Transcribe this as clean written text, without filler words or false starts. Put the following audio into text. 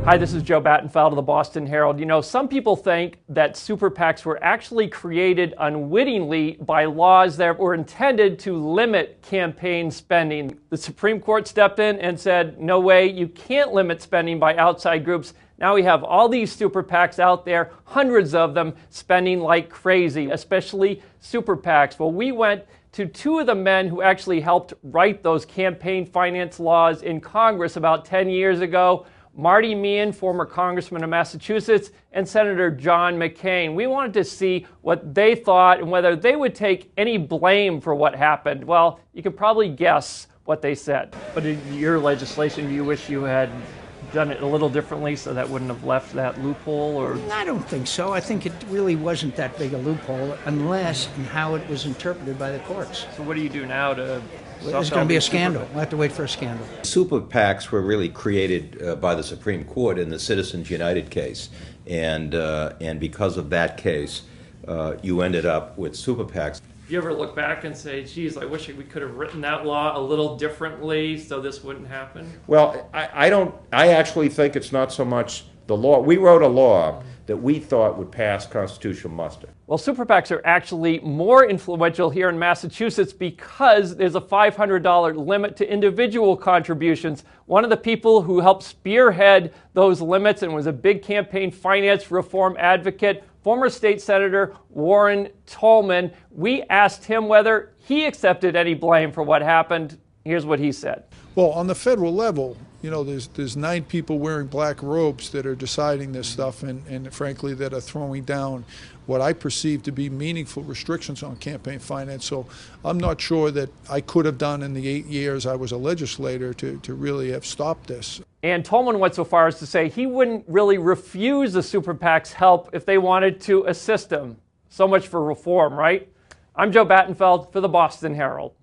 Hi, this is Joe Battenfeld of the Boston Herald. You know, some people think that super PACs were actually created unwittingly by laws that were intended to limit campaign spending. The Supreme Court stepped in and said, no way, you can't limit spending by outside groups. Now we have all these super PACs out there, hundreds of them, spending like crazy, especially super PACs. Well, we went to two of the men who actually helped write those campaign finance laws in Congress about 10 years ago. Marty Meehan, former congressman of Massachusetts, and Senator John McCain. We wanted to see what they thought and whether they would take any blame for what happened. Well, you can probably guess what they said. But in your legislation, do you wish you had done it a little differently so that wouldn't have left that loophole? Or I don't think so. I think it really wasn't that big a loophole unless and how it was interpreted by the courts. So what do you do now to... There's going to be a scandal. We'll have to wait for a scandal. Super PACs were really created by the Supreme Court in the Citizens United case. And because of that case, you ended up with super PACs. Do you ever look back and say, geez, I wish we could have written that law a little differently so this wouldn't happen? Well, I actually think it's not so much the law. We wrote a law that we thought would pass constitutional muster. Well, super PACs are actually more influential here in Massachusetts because there's a $500 limit to individual contributions. One of the people who helped spearhead those limits and was a big campaign finance reform advocate, former state senator Warren Tolman. We asked him whether he accepted any blame for what happened. Here's what he said. Well, on the federal level, you know, there's 9 people wearing black robes that are deciding this stuff and frankly that are throwing down what I perceive to be meaningful restrictions on campaign finance. So I'm not sure that I could have done in the 8 years I was a legislator to really have stopped this. And Tolman went so far as to say he wouldn't really refuse the super PACs' help if they wanted to assist him. So much for reform, right? I'm Joe Battenfeld for the Boston Herald.